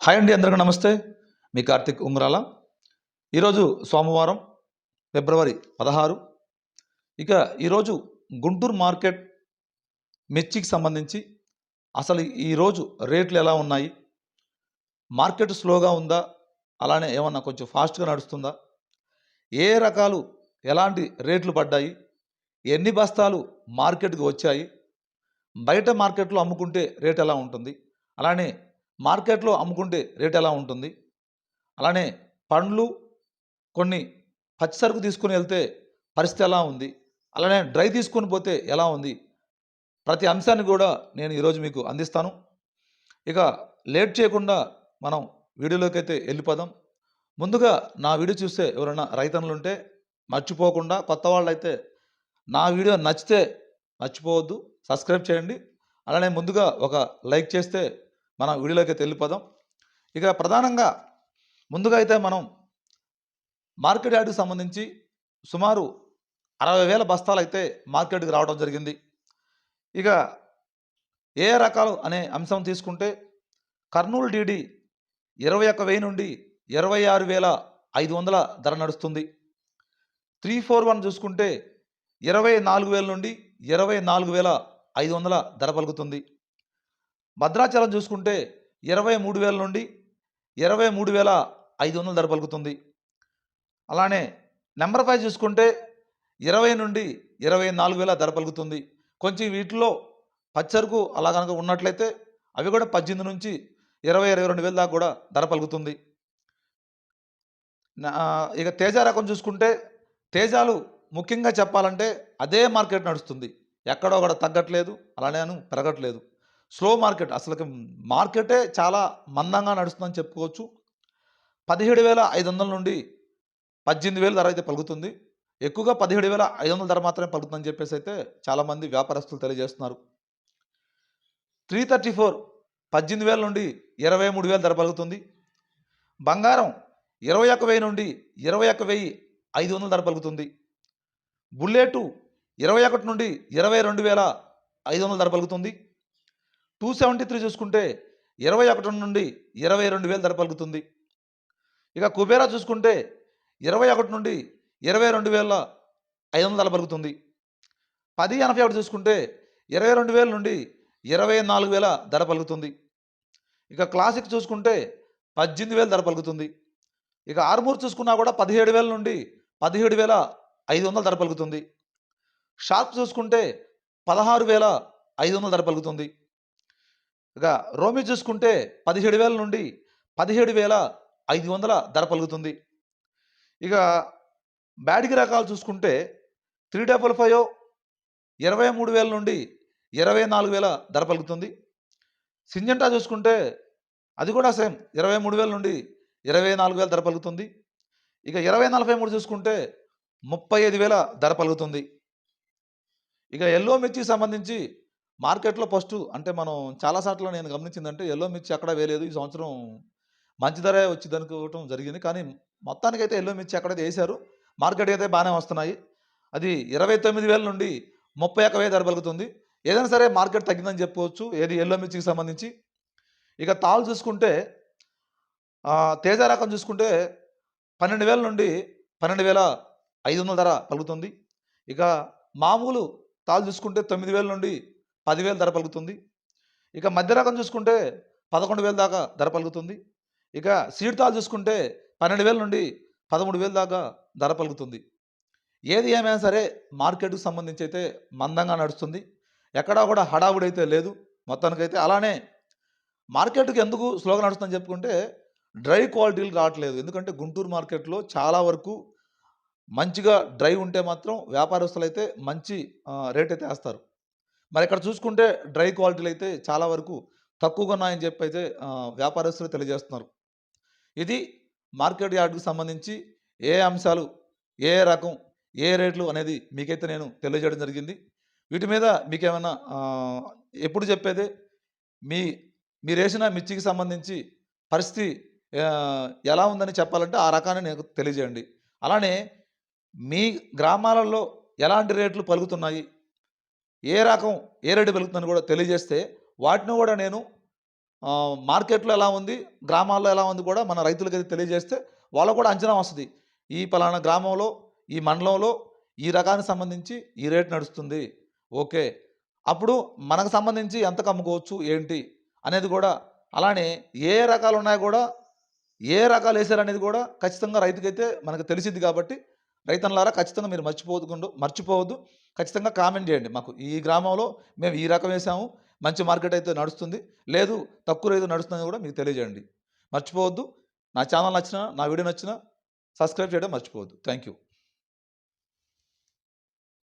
Hi అండి, అందరికీ నమస్తే. మీ కార్తిక్ ఉంగరాల. ఈరోజు సోమవారం, ఫిబ్రవరి 16. ఇక ఈరోజు గుంటూరు మార్కెట్ మిర్చికి సంబంధించి అసలు ఈరోజు రేట్లు ఎలా ఉన్నాయి? మార్కెట్ స్లోగా ఉందా? అలానే ఏమన్నా కొంచెం ఫాస్ట్‌గా నడుస్తుందా? ఏ రకాలు ఎలాంటి రేట్లు పడ్డాయి? ఎన్ని బస్తాలు మార్కెట్‌కి వచ్చాయి? బయట మార్కెట్‌లో అమ్ముకుంటే రేట్ ఎలా ఉంటుంది? అలానే మార్కెట్‌లో అమ్ముకుంటే రేట్ ఎలా ఉంటుంది? అలానే పండ్లు కొన్ని పచ్చి సరుకు తీసుకొని వెళ్తే పరిస్థితి ఎలా ఉంది? అలానే డ్రై తీసుకొని పోతే ఎలా ఉంది? ప్రతి అంశాన్ని కూడా నేను ఈరోజు మీకు అందిస్తాను. ఇక లేట్ చేయకుండా మనం వీడియోలోకైతే వెళ్ళిపోదాం. ముందుగా నా వీడియో చూస్తే ఎవరైనా రైతన్నులుంటే మర్చిపోకుండా, కొత్త వాళ్ళైతే నా వీడియో నచ్చితే మర్చిపోవద్దు, సబ్స్క్రైబ్ చేయండి. అలానే ముందుగా ఒక లైక్ చేస్తే మనం వీడియోలోకైతే వెళ్ళిపోదాం. ఇక ప్రధానంగా ముందుగా అయితే మనం మార్కెట్ యార్డ్‌కి సంబంధించి సుమారు 60,000 బస్తాలైతే మార్కెట్‌కి రావడం జరిగింది. ఇక ఏ రకాలు అనే అంశం తీసుకుంటే కర్నూలు డీడీ 21,000 నుండి 26,500 ధర నడుస్తుంది. 341 చూసుకుంటే 24,000 నుండి 24,500 ధర పలుకుతుంది. భద్రాచలం చూసుకుంటే 23,000 నుండి 23,500 ధర పలుకుతుంది. అలానే నెంబర్ 5 చూసుకుంటే 20 నుండి 24,000 ధర పలుకుతుంది. కొంచెం వీటిలో పచ్చరుకు అలా కనుక ఉన్నట్లయితే అవి కూడా 18 నుంచి 22,000 దాకా కూడా ధర పలుకుతుంది. ఇక తేజ రకం చూసుకుంటే తేజాలు ముఖ్యంగా చెప్పాలంటే అదే మార్కెట్ నడుస్తుంది. ఎక్కడో కూడా తగ్గట్లేదు, అలానే పెరగట్లేదు. స్లో మార్కెట్, అసలుకి మార్కెటే చాలా మందంగా నడుస్తుందని చెప్పుకోవచ్చు. 17,500 నుండి 18,000 ధర అయితే పలుకుతుంది. ఎక్కువగా 17,500 ధర మాత్రమే పలుకుతుందని చెప్పేసి అయితే చాలామంది వ్యాపారస్తులు తెలియజేస్తున్నారు. 334 18,000 నుండి 23,000 ధర పలుకుతుంది. బంగారం 21,000 నుండి 21,500 ధర పలుకుతుంది. బుల్లెట్ 21 నుండి 22,500 ధర పలుకుతుంది. 273 చూసుకుంటే 21 నుండి 22,000 ధర పలుకుతుంది. ఇక కుబేరా చూసుకుంటే 21 నుండి 22,500 ధర పలుకుతుంది. 1081 చూసుకుంటే 22,000 నుండి 24,000 ధర పలుకుతుంది. ఇక క్లాసిక్ చూసుకుంటే 18,000 ధర పలుకుతుంది. ఇక ఆర్మూర్ చూసుకున్నా కూడా 17,000 నుండి 17,500 ధర పలుకుతుంది. షార్ప్ చూసుకుంటే 16,500 ధర పలుకుతుంది. ఇక రోమి చూసుకుంటే 17,000 నుండి 17,500 ధర పలుకుతుంది. ఇక బ్యాడిగి రకాలు చూసుకుంటే 355 23,000 నుండి 24,000 ధర పలుకుతుంది. సింజంటా చూసుకుంటే అది కూడా సేమ్ 23,000 నుండి 24,000 ధర పలుకుతుంది. ఇక 2043 చూసుకుంటే 35,000 ధర పలుకుతుంది. ఇక ఎల్లో మిర్చికి సంబంధించి మార్కెట్లో ఫస్ట్ అంటే మనం చాలా సార్లు నేను గమనించిందంటే ఎల్లో మిర్చి ఎక్కడ వేయలేదు. ఈ సంవత్సరం మంచి ధరే వచ్చింది అనుకోవటం జరిగింది. కానీ మొత్తానికైతే ఎల్లో మిర్చి ఎక్కడైతే వేశారు మార్కెట్కి అయితే బాగానే వస్తున్నాయి. అది 29,000 నుండి 31,000 ధర పలుకుతుంది. ఏదైనా సరే మార్కెట్ తగ్గిందని చెప్పుకోవచ్చు ఏది ఎల్లో మిర్చికి సంబంధించి. ఇక తాళ్ళు చూసుకుంటే తేజ రకం చూసుకుంటే 12,000 నుండి 12,500 ధర పలుకుతుంది. ఇక మామూలు తాళ్ళు చూసుకుంటే 9,000 నుండి 10,000 ధర పలుకుతుంది. ఇక మధ్య రకం చూసుకుంటే 11,000 దాకా ధర పలుకుతుంది. ఇక సీడ్ తాళ్ళు చూసుకుంటే 12,000 నుండి 13,000 దాకా ధర పలుకుతుంది. ఏది ఏమైనా సరే మార్కెట్కు సంబంధించి అయితే మందంగా నడుస్తుంది. ఎక్కడా కూడా హడావుడి అయితే లేదు మొత్తానికైతే. అలానే మార్కెట్కి ఎందుకు స్లోగా నడుస్తుందని చెప్పుకుంటే డ్రై క్వాలిటీలు రావట్లేదు. ఎందుకంటే గుంటూరు మార్కెట్లో చాలా వరకు మంచిగా డ్రై ఉంటే మాత్రం వ్యాపారస్తులు అయితే మంచి రేట్ అయితే వేస్తారు. మరి ఇక్కడ చూసుకుంటే డ్రై క్వాలిటీలు అయితే చాలా వరకు తక్కువగా ఉన్నాయని చెప్పి అయితే వ్యాపారస్తులు తెలియజేస్తున్నారు. ఇది మార్కెట్ యార్డ్‌కి సంబంధించి ఏ అంశాలు, ఏ రకం, ఏ రేట్లు అనేది మీకైతే నేను తెలియజేయడం జరిగింది. వీటి మీద మీకేమన్నా ఎప్పుడు చెప్పేదే మీ మీరేసిన మిర్చికి సంబంధించి పరిస్థితి ఎలా ఉందని చెప్పాలంటే ఆ రకాన్ని నాకు తెలియజేయండి. అలానే మీ గ్రామాలలో ఎలాంటి రేట్లు పలుకుతున్నాయి? ఏ రకం ఏ రేటు పలుకుతుందని కూడా తెలియజేస్తే వాటిని కూడా నేను మార్కెట్‌లో ఎలా ఉంది, గ్రామాల్లో ఎలా ఉంది కూడా మన రైతులకైతే తెలియజేస్తే వాళ్ళకి కూడా అంచనా వస్తది. ఈ పలానా గ్రామంలో, ఈ మండలంలో ఈ రకానికి సంబంధించి ఈ రేట్ నడుస్తుంది. ఓకే. అప్పుడు మనకు సంబంధించి ఎంతకు అమ్ముకోవచ్చు, ఏంటి అనేది కూడా అలానే ఏ రకాలున్నాయో కూడా ఏ రకాలేసారనేది కూడా ఖచ్చితంగా రైతుకైతే మనకు తెలిసిద్ది కాబట్టి, రైతన్నలారా ఖచ్చితంగా మీరు మర్చిపోవద్దు. ఖచ్చితంగా కామెంట్ చేయండి. మాకు ఈ గ్రామంలో మేము ఈ రకం ఏసాము. మంచి మార్కెట్ అయితే నడుస్తుంది. లేదు తక్కువ రేటు నడుస్తుందని కూడా మీకు తెలియజేయండి. మర్చిపోవద్దు. నా ఛానల్ నచ్చినా, నా వీడియో నచ్చినా సబ్స్క్రైబ్ చేయడం మర్చిపోవద్దు. Thank you.